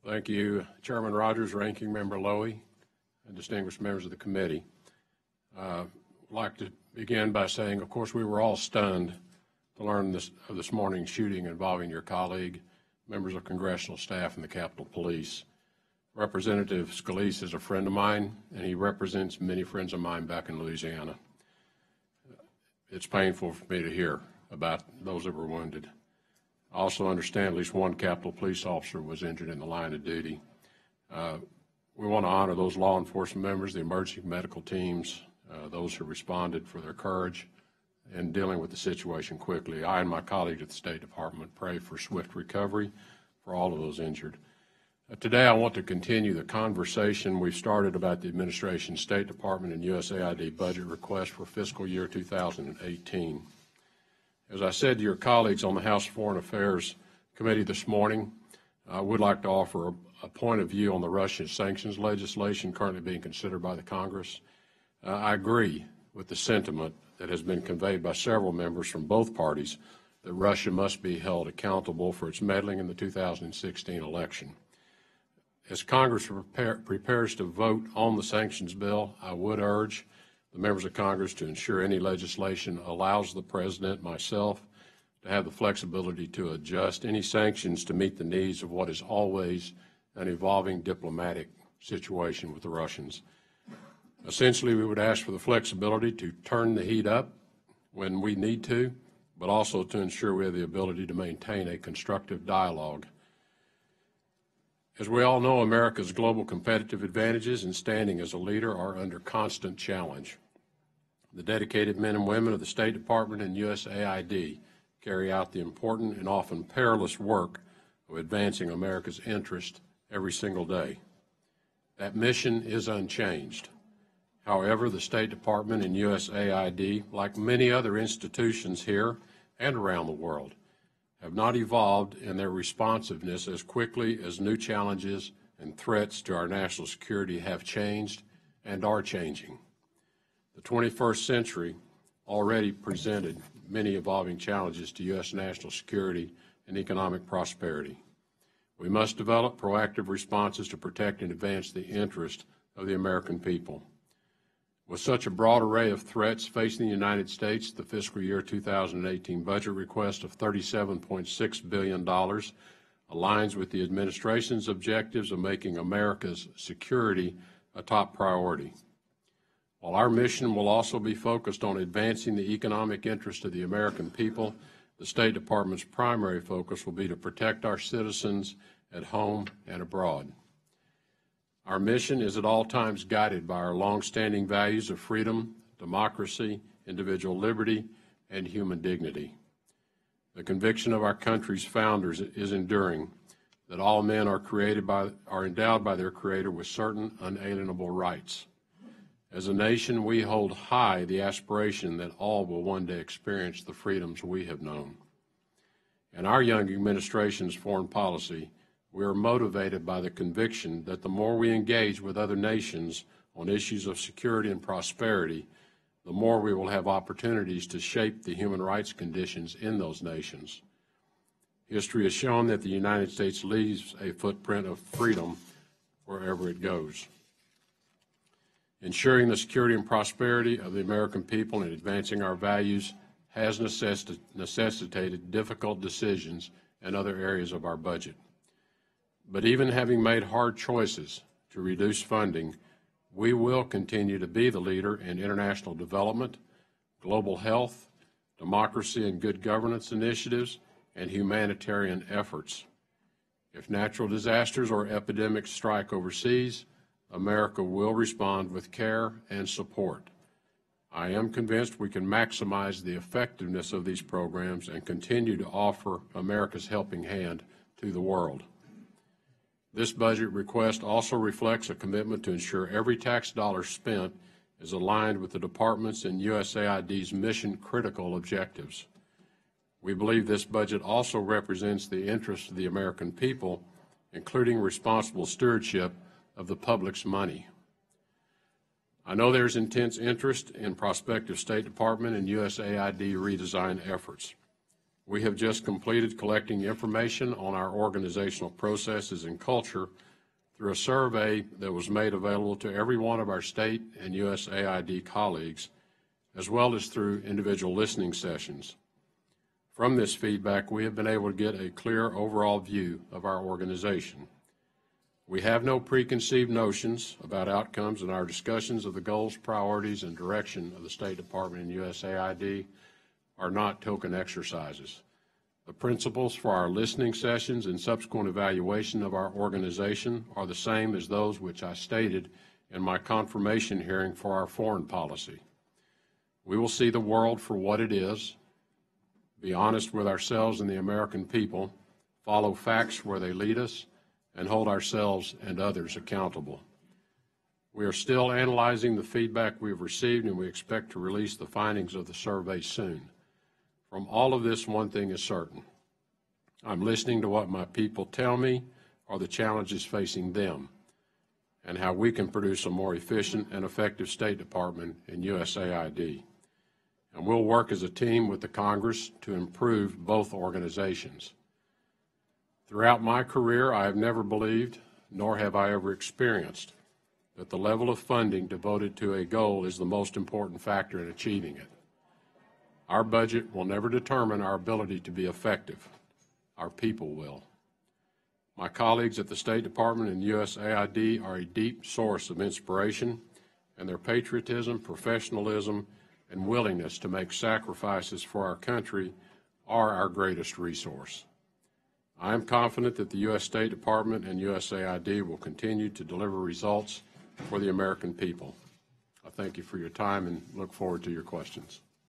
Thank you, Chairman Rogers, Ranking Member Lowy, and distinguished members of the committee. I'd like to begin by saying, of course, we were all stunned to learn of this morning's shooting involving your colleague, members of congressional staff, and the Capitol Police. Representative Scalise is a friend of mine, and he represents many friends of mine back in Louisiana. It's painful for me to hear about those that were wounded. I also understand at least one Capitol Police officer was injured in the line of duty. We want to honor those law enforcement members, the emergency medical teams, those who responded for their courage in dealing with the situation quickly. I and my colleagues at the State Department pray for swift recovery for all of those injured. Today I want to continue the conversation we've started about the administration's State Department and USAID budget request for fiscal year 2018. As I said to your colleagues on the House Foreign Affairs Committee this morning, I would like to offer a point of view on the Russian sanctions legislation currently being considered by the Congress. I agree with the sentiment that has been conveyed by several members from both parties that Russia must be held accountable for its meddling in the 2016 election. As Congress prepares to vote on the sanctions bill, I would urge the members of Congress to ensure any legislation allows the President, myself, to have the flexibility to adjust any sanctions to meet the needs of what is always an evolving diplomatic situation with the Russians. Essentially, we would ask for the flexibility to turn the heat up when we need to, but also to ensure we have the ability to maintain a constructive dialogue. As we all know, America's global competitive advantages and standing as a leader are under constant challenge. The dedicated men and women of the State Department and USAID carry out the important and often perilous work of advancing America's interest every single day. That mission is unchanged. However, the State Department and USAID, like many other institutions here and around the world, have not evolved in their responsiveness as quickly as new challenges and threats to our national security have changed and are changing. The 21st century already presented many evolving challenges to U.S. national security and economic prosperity. We must develop proactive responses to protect and advance the interest of the American people. With such a broad array of threats facing the United States, the fiscal year 2018 budget request of $37.6 billion aligns with the administration's objectives of making America's security a top priority. While our mission will also be focused on advancing the economic interest of the American people, the State Department's primary focus will be to protect our citizens at home and abroad. Our mission is at all times guided by our long-standing values of freedom, democracy, individual liberty, and human dignity. The conviction of our country's founders is enduring, that all men are endowed by their Creator with certain unalienable rights. As a nation, we hold high the aspiration that all will one day experience the freedoms we have known. In our young administration's foreign policy, we are motivated by the conviction that the more we engage with other nations on issues of security and prosperity, the more we will have opportunities to shape the human rights conditions in those nations. History has shown that the United States leaves a footprint of freedom wherever it goes. Ensuring the security and prosperity of the American people and advancing our values has necessitated difficult decisions in other areas of our budget. But even having made hard choices to reduce funding, we will continue to be the leader in international development, global health, democracy and good governance initiatives, and humanitarian efforts. If natural disasters or epidemics strike overseas, America will respond with care and support. I am convinced we can maximize the effectiveness of these programs and continue to offer America's helping hand to the world. This budget request also reflects a commitment to ensure every tax dollar spent is aligned with the Department's and USAID's mission-critical objectives. We believe this budget also represents the interests of the American people, including responsible stewardship of the public's money. I know there's intense interest in prospective State Department and USAID redesign efforts. We have just completed collecting information on our organizational processes and culture through a survey that was made available to every one of our state and USAID colleagues, as well as through individual listening sessions. From this feedback, we have been able to get a clear overall view of our organization. We have no preconceived notions about outcomes, and our discussions of the goals, priorities, and direction of the State Department and USAID are not token exercises. The principles for our listening sessions and subsequent evaluation of our organization are the same as those which I stated in my confirmation hearing for our foreign policy. We will see the world for what it is, be honest with ourselves and the American people, follow facts where they lead us, and hold ourselves and others accountable. We are still analyzing the feedback we have received, and we expect to release the findings of the survey soon. From all of this, one thing is certain. I'm listening to what my people tell me are the challenges facing them and how we can produce a more efficient and effective State Department in USAID. And we'll work as a team with the Congress to improve both organizations. Throughout my career, I have never believed, nor have I ever experienced, that the level of funding devoted to a goal is the most important factor in achieving it. Our budget will never determine our ability to be effective. Our people will. My colleagues at the State Department and USAID are a deep source of inspiration, and their patriotism, professionalism, and willingness to make sacrifices for our country are our greatest resource. I am confident that the U.S. State Department and USAID will continue to deliver results for the American people. I thank you for your time and look forward to your questions.